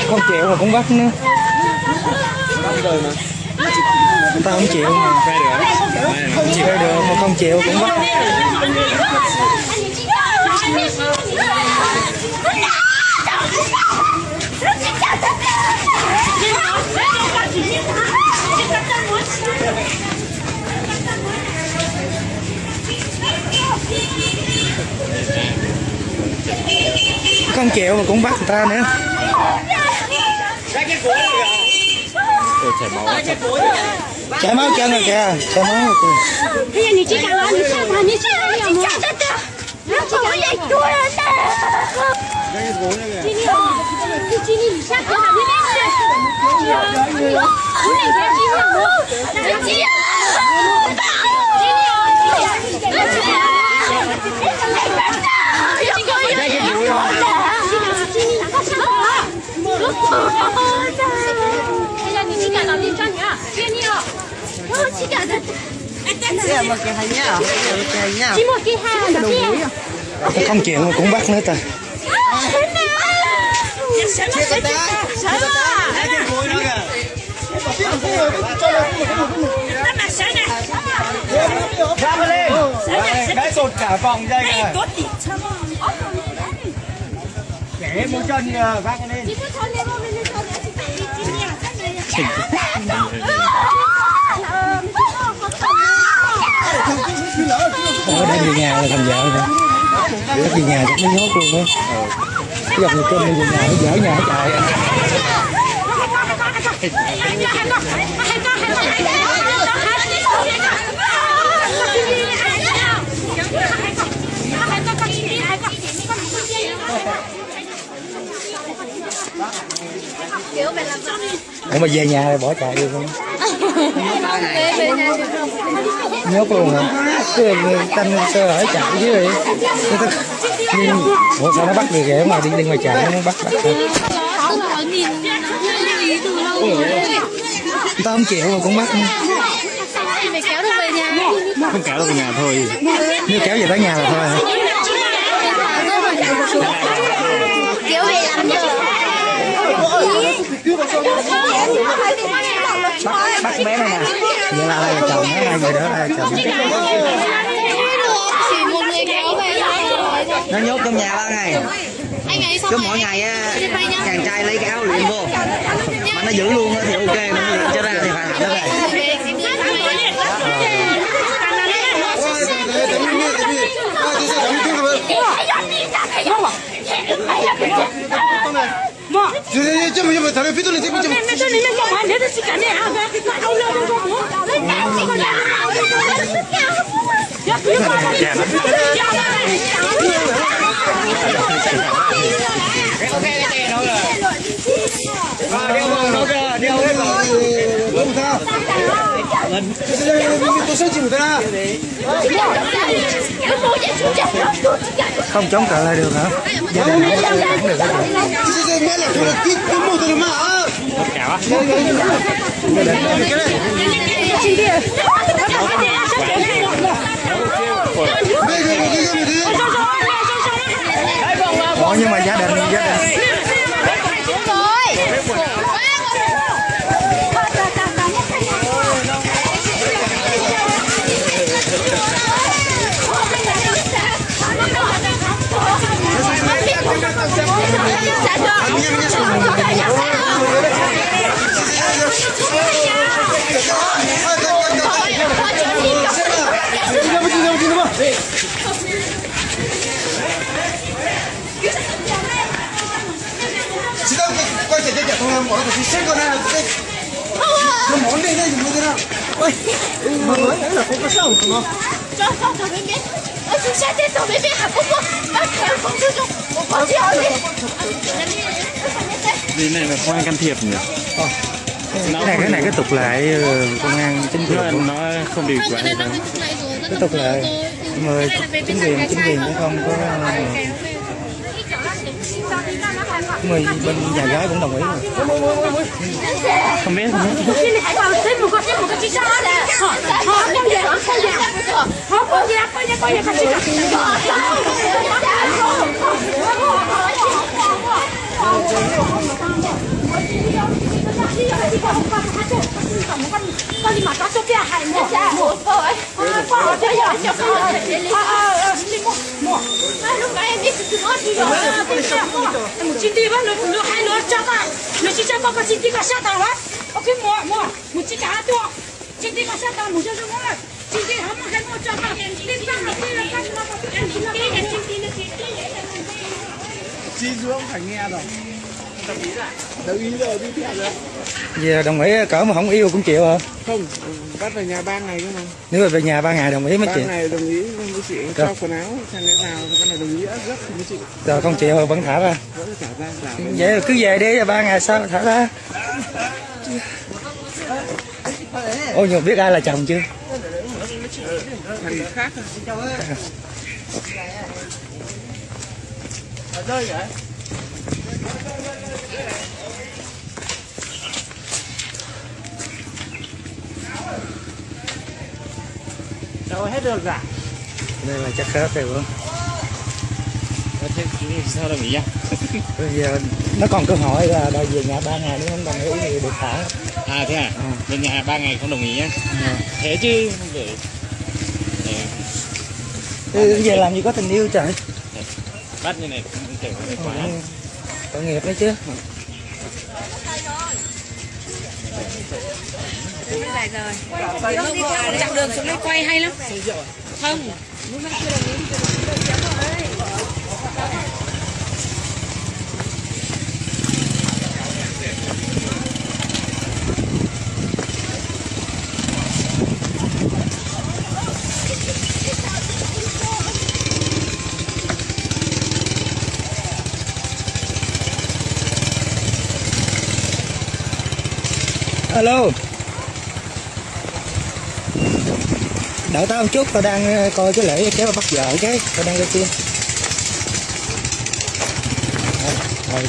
Không chịu mà cũng bắt nữa. Người ta không chịu mà. Không chịu được mà không chịu cũng bắt. Không chịu mà cũng bắt người ta nữa. Chảy máu chân rồi kìa, chảy máu rồi kìa. Bây giờ你去干嘛？你看他，你去哪里啊？你看他，然后我也多人的。今天啊，就今天你下课了，你没事。我哪天今天我，今天không chịu mà cũng bắt nữa ta. Cái sụt cả vòng dây kìa. Kẻ mua chân vác lên. Ở đây về nhà là thành vợ rồi. Để về nhà chắc nó nhốt luôn á. Cái dòng người cơm đi về nhà nó dở nhà nó chạy. Ủa mà về nhà rồi bỏ chạy được không? Nhốt luôn hả? Cái canh sơ hở chạy chứ gì? Ủa sao nó bắt được kìa mà đi ngoài chạy nó bắt thôi. Người ta không chịu mà cũng bắt. Mày kéo được về nhà. Không kéo được về nhà thôi. Nếu kéo về tới nhà là thôi hả? Kéo về làm gì? Bắt bé này nè. Vậy là ai là chồng, hai người đó ai là chồng. Chỉ một người kéo về thôi. Nó nhốt trong nhà 3 ngày. Cứ mỗi ngày á, chàng trai lấy cái áo luyện vô. Mà nó giữ luôn thì ok, nó luyện cho ra thì phải học đó này.这么咱们非得这么。那这里面要完，你得去干那啥呗？เอาเรื่อง中国，要不要Không chống cự lại được hả? Gia đình không chống được hả? Ủa nhưng mà gia đình 走走走边边，从下边走边边，还不过，把台风这种，我跑去好Đi này là công an can thiệp nhỉ? Cái này cái tục lệ công an chính quyền Nó không điều quản. cái tục lệ mà chính quyền cũng không có người bên nhà gái cũng đồng ý rồi. Không biết. 这里还搞这么个去杀的，好，过年，好过年，快去Về đồng ý cỡ mà không yêu cũng chịu hả? Không, bắt về nhà 3 ngày cơ mà. Nếu mà về nhà 3 ngày đồng ý mới 3 chịu. ngày đồng ý với chị cho quần áo, sang cái nào cái này đồng ý rất thì mới chịu. Rồi không chịu vẫn thả ra. Vẫn trả ra trả. Vậy cứ về đi 3 ngày sau thả ra. Ôi nhưng biết ai là chồng chưa? Thằng khác à? Ở đây vậy? Đâu hết được cả. Đây là chắc hết rồi luôn. Thế sao đồng ý à? Bây giờ nó còn cơ hội là đòi về nhà 3 ngày nếu không đồng ý thì được thả. À thế à? Về nhà 3 ngày không đồng ý nhá. Thế chứ không để. Về làm gì có tình yêu trời. Bắt như này không thể quá. Tội nghiệp đấy chứ. chặng đường xuống đây quay hay lắm. Không. Alo. Đợi tao một chút, tao đang coi cái lễ kéo bắt vợ cái, tao đang coi phim. Rồi.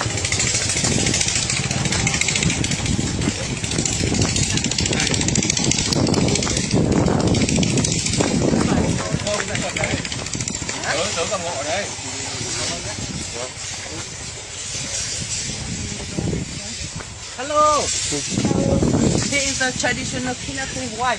Hello. He is a traditional kidnapping wife.